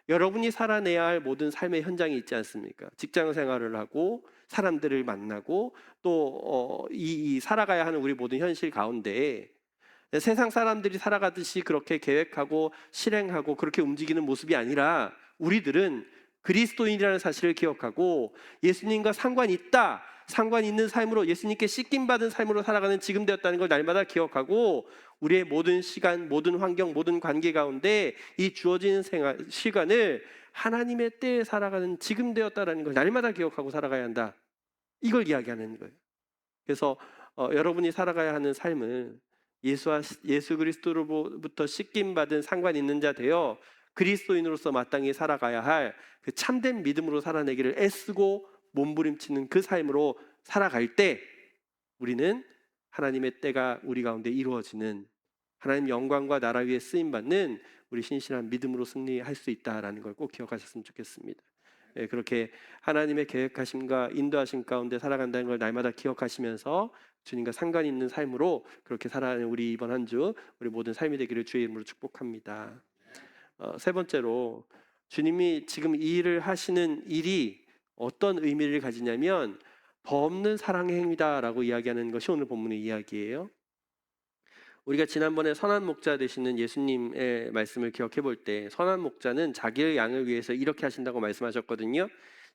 여러분이 살아내야 할 모든 삶의 현장이 있지 않습니까? 직장 생활을 하고 사람들을 만나고 또 이 살아가야 하는 우리 모든 현실 가운데 세상 사람들이 살아가듯이 그렇게 계획하고 실행하고 그렇게 움직이는 모습이 아니라, 우리들은 그리스도인이라는 사실을 기억하고 예수님과 상관 있는 삶으로, 예수님께 씻김받은 삶으로 살아가는 지금 되었다는 걸 날마다 기억하고, 우리의 모든 시간, 모든 환경, 모든 관계 가운데 이 주어진 시간을 하나님의 때에 살아가는 지금 되었다는 걸 날마다 기억하고 살아가야 한다, 이걸 이야기하는 거예요. 그래서 여러분이 살아가야 하는 삶은 예수 그리스도로부터 씻김받은 상관 있는 자 되어 그리스도인으로서 마땅히 살아가야 할 그 참된 믿음으로 살아내기를 애쓰고 몸부림치는 그 삶으로 살아갈 때, 우리는 하나님의 때가 우리 가운데 이루어지는, 하나님 영광과 나라 위에 쓰임받는 우리 신실한 믿음으로 승리할 수 있다라는 걸 꼭 기억하셨으면 좋겠습니다. 그렇게 하나님의 계획하심과 인도하심 가운데 살아간다는 걸 날마다 기억하시면서 주님과 상관 있는 삶으로 그렇게 살아가는 우리 이번 한 주 우리 모든 삶이 되기를 주의 이름으로 축복합니다. 세 번째로, 주님이 지금 이 일을 하시는 일이 어떤 의미를 가지냐면 범없는 사랑의 행위다라고 이야기하는 것이 오늘 본문의 이야기예요. 우리가 지난번에 선한 목자 되시는 예수님의 말씀을 기억해 볼 때, 선한 목자는 자기의 양을 위해서 이렇게 하신다고 말씀하셨거든요.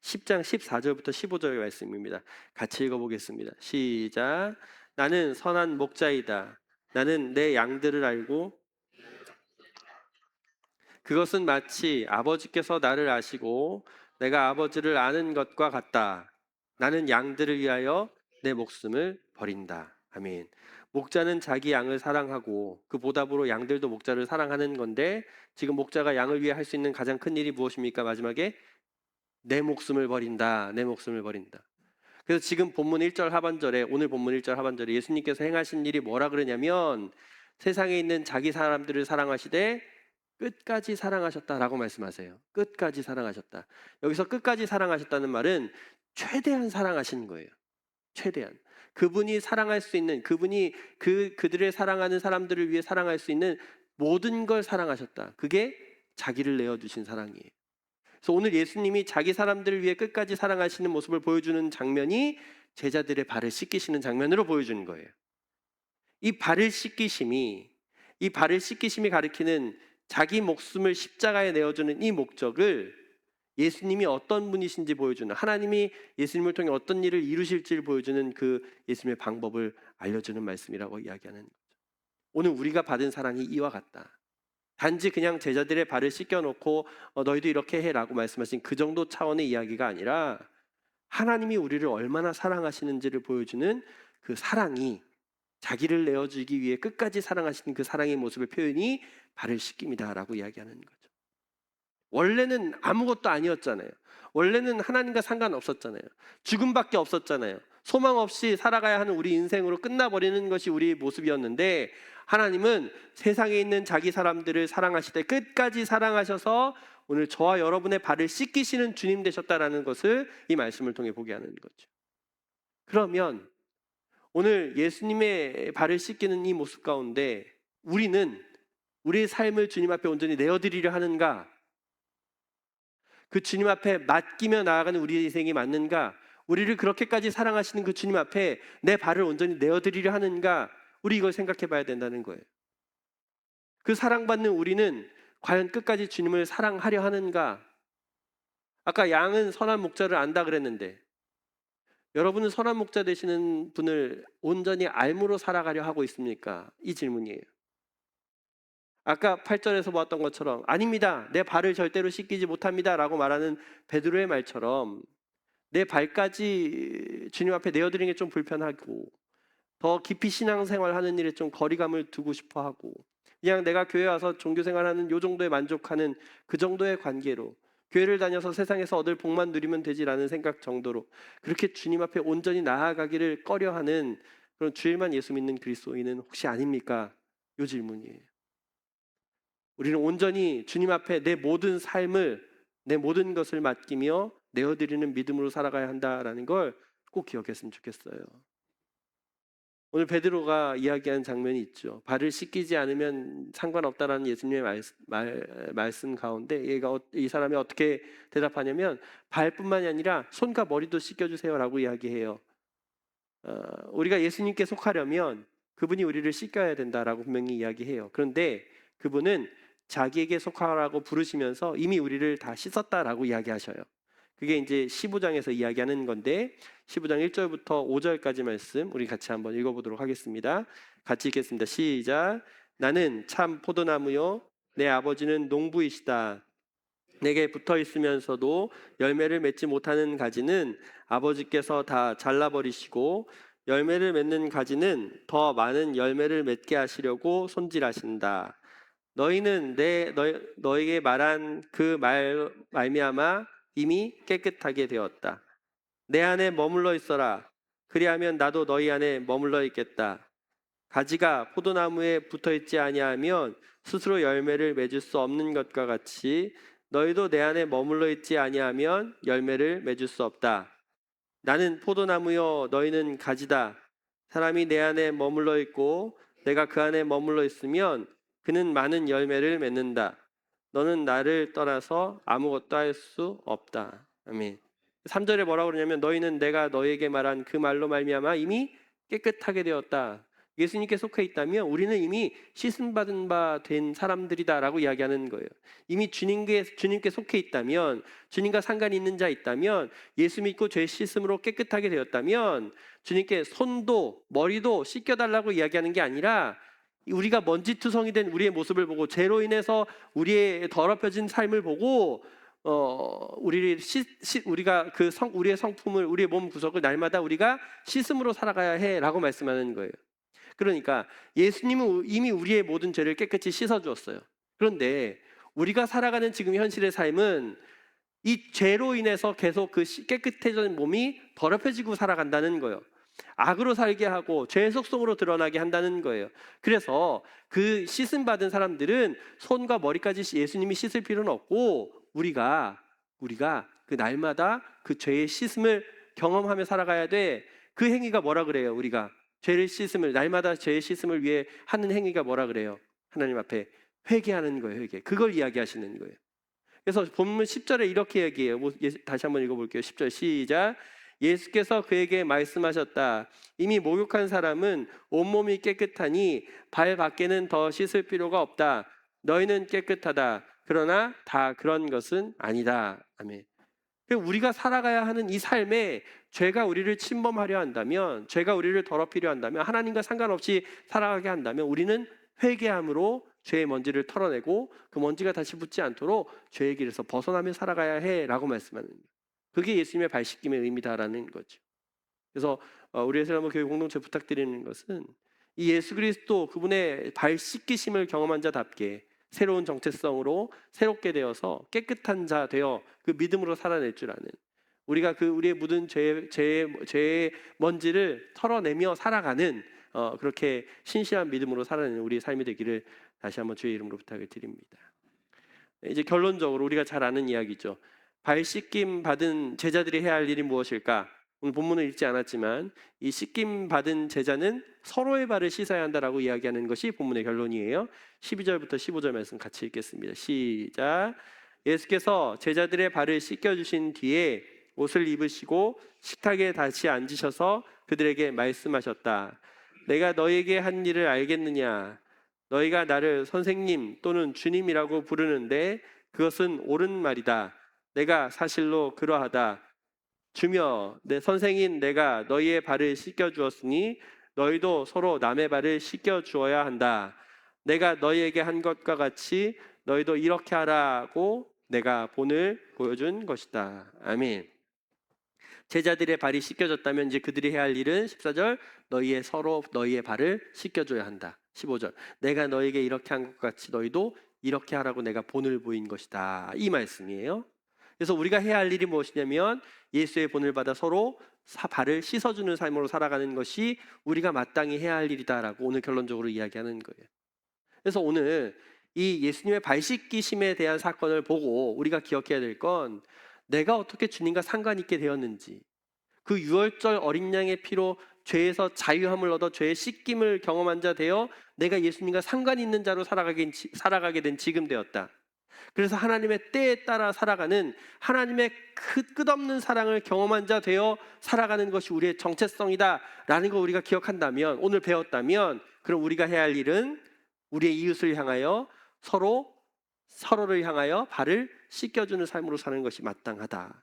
10장 14절부터 15절의 말씀입니다. 같이 읽어보겠습니다. 시작. 나는 선한 목자이다. 나는 내 양들을 알고 그것은 마치 아버지께서 나를 아시고 내가 아버지를 아는 것과 같다. 나는 양들을 위하여 내 목숨을 버린다. 아멘. 목자는 자기 양을 사랑하고 그 보답으로 양들도 목자를 사랑하는 건데, 지금 목자가 양을 위해 할 수 있는 가장 큰 일이 무엇입니까? 마지막에 내 목숨을 버린다. 내 목숨을 버린다. 그래서 지금 본문 1절 하반절에, 오늘 본문 1절 하반절에 예수님께서 행하신 일이 뭐라 그러냐면, 세상에 있는 자기 사람들을 사랑하시되 끝까지 사랑하셨다라고 말씀하세요. 끝까지 사랑하셨다. 여기서 끝까지 사랑하셨다는 말은 최대한 사랑하신 거예요. 최대한. 그분이 사랑할 수 있는, 그분이 그들의 사랑하는 사람들을 위해 사랑할 수 있는 모든 걸 사랑하셨다. 그게 자기를 내어주신 사랑이에요. 그래서 오늘 예수님이 자기 사람들을 위해 끝까지 사랑하시는 모습을 보여주는 장면이 제자들의 발을 씻기시는 장면으로 보여주는 거예요. 이 발을 씻기심이 가리키는 자기 목숨을 십자가에 내어주는 이 목적을 예수님이 어떤 분이신지 보여주는, 하나님이 예수님을 통해 어떤 일을 이루실지를 보여주는 그 예수님의 방법을 알려주는 말씀이라고 이야기하는 거죠. 오늘 우리가 받은 사랑이 이와 같다. 단지 그냥 제자들의 발을 씻겨놓고 너희도 이렇게 해라고 말씀하신 그 정도 차원의 이야기가 아니라, 하나님이 우리를 얼마나 사랑하시는지를 보여주는 그 사랑이, 자기를 내어주기 위해 끝까지 사랑하시는 그 사랑의 모습의 표현이 발을 씻깁니다라고 이야기하는 거죠. 원래는 아무것도 아니었잖아요. 원래는 하나님과 상관없었잖아요. 죽음밖에 없었잖아요. 소망 없이 살아가야 하는 우리 인생으로 끝나버리는 것이 우리의 모습이었는데, 하나님은 세상에 있는 자기 사람들을 사랑하시되 끝까지 사랑하셔서 오늘 저와 여러분의 발을 씻기시는 주님 되셨다라는 것을 이 말씀을 통해 보게 하는 거죠. 그러면 오늘 예수님의 발을 씻기는 이 모습 가운데 우리는 우리의 삶을 주님 앞에 온전히 내어드리려 하는가? 그 주님 앞에 맡기며 나아가는 우리의 인생이 맞는가? 우리를 그렇게까지 사랑하시는 그 주님 앞에 내 발을 온전히 내어드리려 하는가? 우리 이걸 생각해 봐야 된다는 거예요. 그 사랑받는 우리는 과연 끝까지 주님을 사랑하려 하는가? 아까 양은 선한 목자를 안다 그랬는데, 여러분은 선한 목자 되시는 분을 온전히 알므로 살아가려 하고 있습니까? 이 질문이에요. 아까 8절에서 보았던 것처럼 아닙니다, 내 발을 절대로 씻기지 못합니다 라고 말하는 베드로의 말처럼 내 발까지 주님 앞에 내어드리는 게 좀 불편하고, 더 깊이 신앙생활하는 일에 좀 거리감을 두고 싶어하고, 그냥 내가 교회 와서 종교생활하는 요 정도에 만족하는 그 정도의 관계로, 교회를 다녀서 세상에서 얻을 복만 누리면 되지라는 생각 정도로 그렇게 주님 앞에 온전히 나아가기를 꺼려하는 그런 주일만 예수 믿는 그리스도인은 혹시 아닙니까? 요 질문이에요. 우리는 온전히 주님 앞에 내 모든 삶을, 내 모든 것을 맡기며 내어드리는 믿음으로 살아가야 한다라는 걸 꼭 기억했으면 좋겠어요. 오늘 베드로가 이야기한 장면이 있죠. 발을 씻기지 않으면 상관없다라는 예수님의 말씀 가운데 이 사람이 어떻게 대답하냐면, 발뿐만이 아니라 손과 머리도 씻겨주세요라고 이야기해요. 우리가 예수님께 속하려면 그분이 우리를 씻겨야 된다라고 분명히 이야기해요. 그런데 그분은 자기에게 속하라고 부르시면서 이미 우리를 다 씻었다라고 이야기하셔요. 그게 이제 15장에서 이야기하는 건데, 15장 1절부터 5절까지 말씀 우리 같이 한번 읽어보도록 하겠습니다. 같이 읽겠습니다. 시작. 나는 참 포도나무요 내 아버지는 농부이시다. 내게 붙어 있으면서도 열매를 맺지 못하는 가지는 아버지께서 다 잘라버리시고, 열매를 맺는 가지는 더 많은 열매를 맺게 하시려고 손질하신다. 너희는 너에게 말한 그 말미암아 이미 깨끗하게 되었다. 내 안에 머물러 있어라. 그리하면 나도 너희 안에 머물러 있겠다. 가지가 포도나무에 붙어 있지 아니하면 스스로 열매를 맺을 수 없는 것과 같이 너희도 내 안에 머물러 있지 아니하면 열매를 맺을 수 없다. 나는 포도나무요 너희는 가지다. 사람이 내 안에 머물러 있고 내가 그 안에 머물러 있으면 그는 많은 열매를 맺는다. 너는 나를 떠나서 아무것도 할 수 없다. 아멘. 3절에 뭐라고 그러냐면, 너희는 내가 너희에게 말한 그 말로 말미암아 이미 깨끗하게 되었다. 예수님께 속해 있다면 우리는 이미 씻음 받은 바 된 사람들이다라고 이야기하는 거예요. 이미 주님께 속해 있다면, 주님과 상관이 있는 자 있다면, 예수 믿고 죄 씻음으로 깨끗하게 되었다면 주님께 손도 머리도 씻겨달라고 이야기하는 게 아니라 우리가 먼지투성이 된 우리의 모습을 보고 죄로 인해서 우리의 더럽혀진 삶을 보고 우리가 우리의 성품을, 우리의 몸 구석을 날마다 우리가 씻음으로 살아가야 해라고 말씀하는 거예요. 그러니까 예수님은 이미 우리의 모든 죄를 깨끗이 씻어 주었어요. 그런데 우리가 살아가는 지금 현실의 삶은 이 죄로 인해서 계속 그 깨끗해진 몸이 더럽혀지고 살아간다는 거예요. 악으로 살게 하고 죄의 속성으로 드러나게 한다는 거예요. 그래서 그 씻음 받은 사람들은 손과 머리까지 예수님이 씻을 필요는 없고 우리가 그 날마다 그 죄의 씻음을 경험하며 살아가야 돼. 그 행위가 뭐라 그래요? 우리가 죄를 씻음을, 날마다 죄의 씻음을 위해 하는 행위가 뭐라 그래요? 하나님 앞에 회개하는 거예요. 회개. 그걸 이야기하시는 거예요. 그래서 본문 10절에 이렇게 얘기해요. 다시 한번 읽어볼게요. 10절 시작. 예수께서 그에게 말씀하셨다. 이미 목욕한 사람은 온몸이 깨끗하니 발 밖에는 더 씻을 필요가 없다. 너희는 깨끗하다. 그러나 다 그런 것은 아니다. 아멘. 우리가 살아가야 하는 이 삶에 죄가 우리를 침범하려 한다면, 죄가 우리를 더럽히려 한다면, 하나님과 상관없이 살아가게 한다면 우리는 회개함으로 죄의 먼지를 털어내고 그 먼지가 다시 붙지 않도록 죄의 길에서 벗어나며 살아가야 해라고 말씀하는 거예요. 그게 예수님의 발 씻김의 의미다라는 거죠. 그래서 우리 예수님 교회 공동체 부탁드리는 것은 이 예수 그리스도 그분의 발 씻기심을 경험한 자답게 새로운 정체성으로 새롭게 되어서 깨끗한 자 되어 그 믿음으로 살아낼 줄 아는, 우리가 그 우리의 묻은 죄의 먼지를 털어내며 살아가는 그렇게 신실한 믿음으로 살아내는 우리의 삶이 되기를 다시 한번 주의 이름으로 부탁을 드립니다. 이제 결론적으로 우리가 잘 아는 이야기죠. 발 씻김 받은 제자들이 해야 할 일이 무엇일까? 오늘 본문을 읽지 않았지만 이 씻김 받은 제자는 서로의 발을 씻어야 한다라고 이야기하는 것이 본문의 결론이에요. 12절부터 15절 말씀 같이 읽겠습니다. 시작. 예수께서 제자들의 발을 씻겨주신 뒤에 옷을 입으시고 식탁에 다시 앉으셔서 그들에게 말씀하셨다. 내가 너에게 한 일을 알겠느냐? 너희가 나를 선생님 또는 주님이라고 부르는데 그것은 옳은 말이다. 내가 사실로 그러하다. 주며 내 선생인 내가 너희의 발을 씻겨 주었으니 너희도 서로 남의 발을 씻겨 주어야 한다. 내가 너희에게 한 것과 같이 너희도 이렇게 하라고 내가 본을 보여준 것이다. 아멘. 제자들의 발이 씻겨졌다면 이제 그들이 해야 할 일은 14절 서로 너희의 발을 씻겨줘야 한다. 15절 내가 너에게 이렇게 한 것 같이 너희도 이렇게 하라고 내가 본을 보인 것이다. 이 말씀이에요. 그래서 우리가 해야 할 일이 무엇이냐면 예수의 본을 받아 서로 발을 씻어주는 삶으로 살아가는 것이 우리가 마땅히 해야 할 일이다라고 오늘 결론적으로 이야기하는 거예요. 그래서 오늘 이 예수님의 발 씻기심에 대한 사건을 보고 우리가 기억해야 될 건 내가 어떻게 주님과 상관 있게 되었는지, 그 유월절 어린 양의 피로 죄에서 자유함을 얻어 죄의 씻김을 경험한 자 되어 내가 예수님과 상관 있는 자로 살아가게 된 지금 되었다. 그래서 하나님의 때에 따라 살아가는 하나님의 끝없는 사랑을 경험한 자 되어 살아가는 것이 우리의 정체성이다라는 걸 우리가 기억한다면, 오늘 배웠다면, 그럼 우리가 해야 할 일은 우리의 이웃을 향하여 서로를 향하여 발을 씻겨주는 삶으로 사는 것이 마땅하다.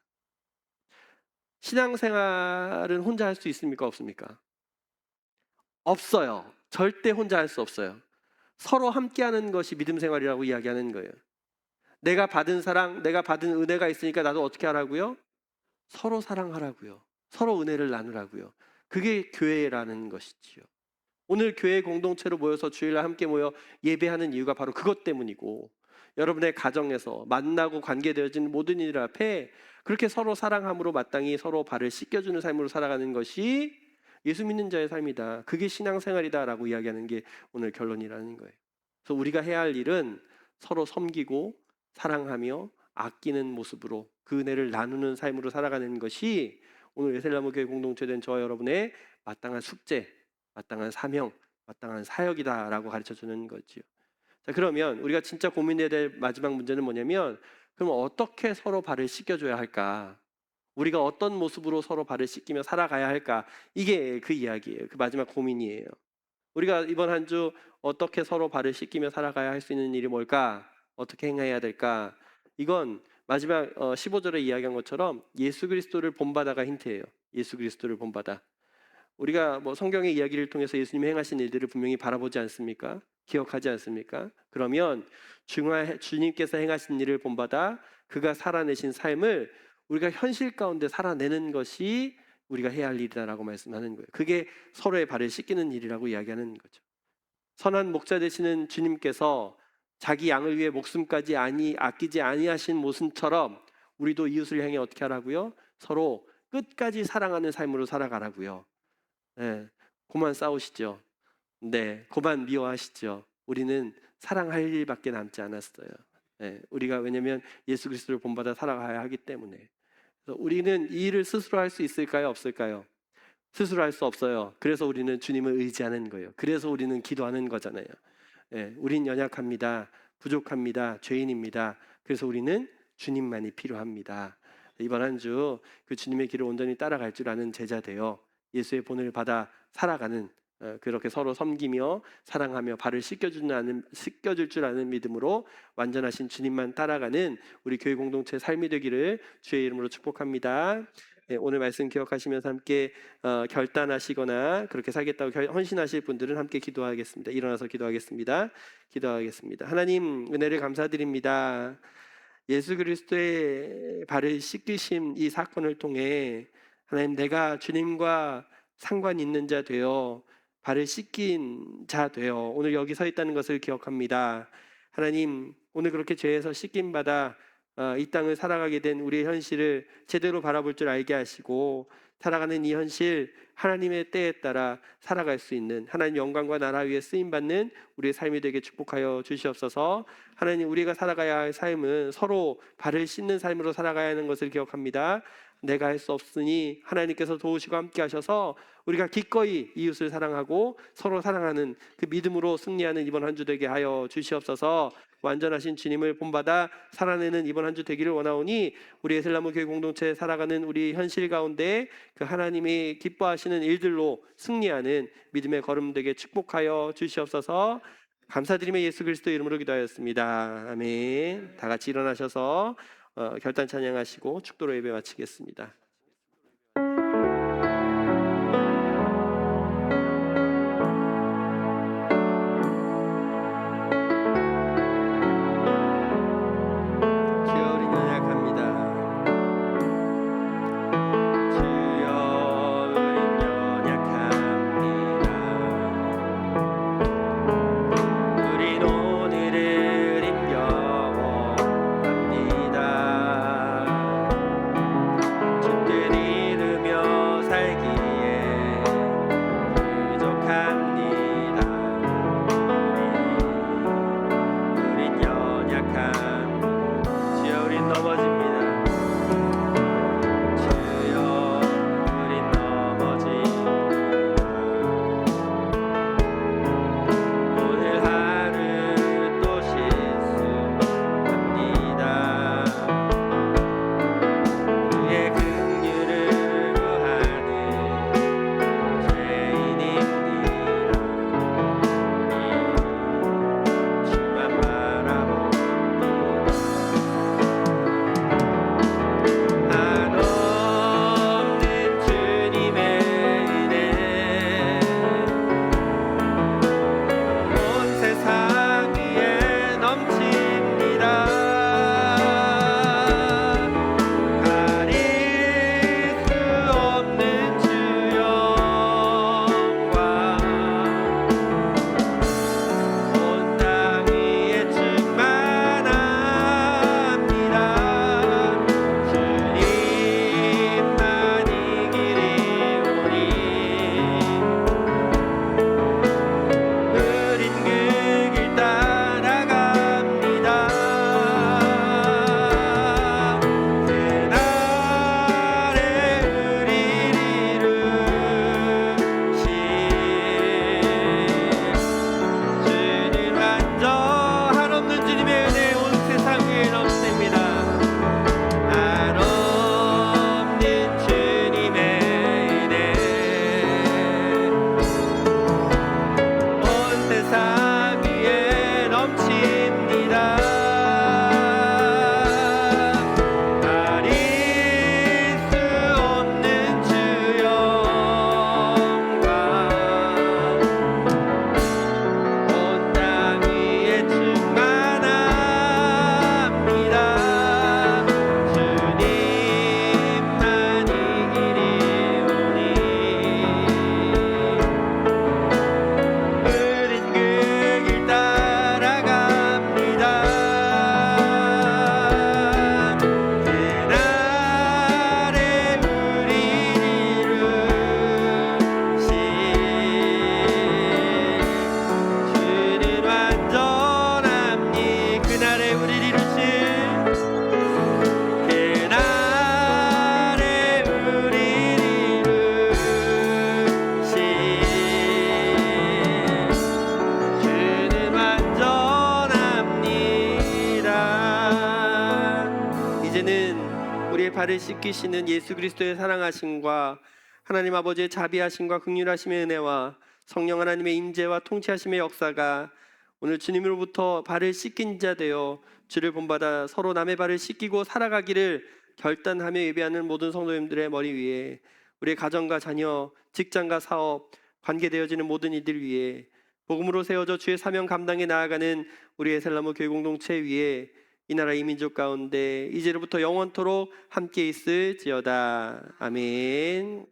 신앙생활은 혼자 할 수 있습니까? 없습니까? 없어요. 절대 혼자 할 수 없어요. 서로 함께하는 것이 믿음 생활이라고 이야기하는 거예요. 내가 받은 사랑, 내가 받은 은혜가 있으니까 나도 어떻게 하라고요? 서로 사랑하라고요. 서로 은혜를 나누라고요. 그게 교회라는 것이지요. 오늘 교회 공동체로 모여서 주일날 함께 모여 예배하는 이유가 바로 그것 때문이고, 여러분의 가정에서 만나고 관계되어진 모든 일 앞에 그렇게 서로 사랑함으로 마땅히 서로 발을 씻겨주는 삶으로 살아가는 것이 예수 믿는 자의 삶이다. 그게 신앙생활이다라고 이야기하는 게 오늘 결론이라는 거예요. 그래서 우리가 해야 할 일은 서로 섬기고 사랑하며 아끼는 모습으로 그 은혜를 나누는 삶으로 살아가는 것이 오늘 에셀나무 교회 공동체된 저와 여러분의 마땅한 숙제, 마땅한 사명, 마땅한 사역이다라고 가르쳐주는 거지요. 자, 그러면 우리가 진짜 고민해야 될 마지막 문제는 뭐냐면, 그럼 어떻게 서로 발을 씻겨줘야 할까? 우리가 어떤 모습으로 서로 발을 씻기며 살아가야 할까? 이게 그 이야기예요. 그 마지막 고민이에요. 우리가 이번 한 주 어떻게 서로 발을 씻기며 살아가야 할 수 있는 일이 뭘까? 어떻게 행해야 될까? 이건 마지막 15절에 이야기한 것처럼 예수 그리스도를 본받아가 힌트예요. 예수 그리스도를 본받아. 우리가 뭐 성경의 이야기를 통해서 예수님이 행하신 일들을 분명히 바라보지 않습니까? 기억하지 않습니까? 그러면 주님께서 행하신 일을 본받아 그가 살아내신 삶을 우리가 현실 가운데 살아내는 것이 우리가 해야 할 일이다라고 말씀하는 거예요. 그게 서로의 발을 씻기는 일이라고 이야기하는 거죠. 선한 목자 되시는 주님께서 자기 양을 위해 목숨까지 아끼지 아니하신 모습처럼 우리도 이웃을 향해 어떻게 하라고요? 서로 끝까지 사랑하는 삶으로 살아가라고요. 네, 그만 싸우시죠. 네, 그만 미워하시죠. 우리는 사랑할 일밖에 남지 않았어요. 네, 우리가 왜냐하면 예수 그리스도를 본받아 살아가야 하기 때문에. 그래서 우리는 이 일을 스스로 할 수 있을까요? 없을까요? 스스로 할 수 없어요. 그래서 우리는 주님을 의지하는 거예요. 그래서 우리는 기도하는 거잖아요. 예, 우린 연약합니다. 부족합니다. 죄인입니다. 그래서 우리는 주님만이 필요합니다. 이번 한 주 그 주님의 길을 온전히 따라갈 줄 아는 제자 되어 예수의 본을 받아 살아가는 그렇게 서로 섬기며 사랑하며 발을 씻겨줄 줄 아는 믿음으로 완전하신 주님만 따라가는 우리 교회 공동체 삶이 되기를 주의 이름으로 축복합니다. 오늘 말씀 기억하시면서 함께 결단하시거나 그렇게 살겠다고 헌신하실 분들은 함께 기도하겠습니다. 일어나서 기도하겠습니다. 하나님 은혜를 감사드립니다. 예수 그리스도의 발을 씻기심 이 사건을 통해 하나님 내가 주님과 상관 있는 자 되어 발을 씻긴 자 되어 오늘 여기 서 있다는 것을 기억합니다. 하나님 오늘 그렇게 죄에서 씻김 받아 이 땅을 살아가게 된 우리의 현실을 제대로 바라볼 줄 알게 하시고 살아가는 이 현실 하나님의 때에 따라 살아갈 수 있는 하나님 영광과 나라 위에 쓰임받는 우리의 삶이 되게 축복하여 주시옵소서. 하나님 우리가 살아가야 할 삶은 서로 발을 씻는 삶으로 살아가야 하는 것을 기억합니다. 내가 할 수 없으니 하나님께서 도우시고 함께 하셔서 우리가 기꺼이 이웃을 사랑하고 서로 사랑하는 그 믿음으로 승리하는 이번 한 주 되게 하여 주시옵소서. 완전하신 주님을 본받아 살아내는 이번 한 주 되기를 원하오니 우리 에슬라무 교회 공동체에 살아가는 우리 현실 가운데 그 하나님이 기뻐하시는 일들로 승리하는 믿음의 걸음 되게 축복하여 주시옵소서. 감사드리며 예수 그리스도 이름으로 기도하였습니다. 아멘. 다 같이 일어나셔서 결단 찬양하시고 축도로 예배 마치겠습니다. 넘어집니다. 주여 발을 씻기시는 예수 그리스도의 사랑하심과 하나님 아버지의 자비하심과 긍휼하심의 은혜와 성령 하나님의 임재와 통치하심의 역사가 오늘 주님으로부터 발을 씻긴 자 되어 주를 본받아 서로 남의 발을 씻기고 살아가기를 결단하며 예배하는 모든 성도님들의 머리 위에, 우리의 가정과 자녀, 직장과 사업, 관계되어지는 모든 이들 위에, 복음으로 세워져 주의 사명 감당에 나아가는 우리의 셀라모 교회 공동체 위에, 이 나라 이 민족 가운데 이제로부터 영원토록 함께 있을지어다. 아멘.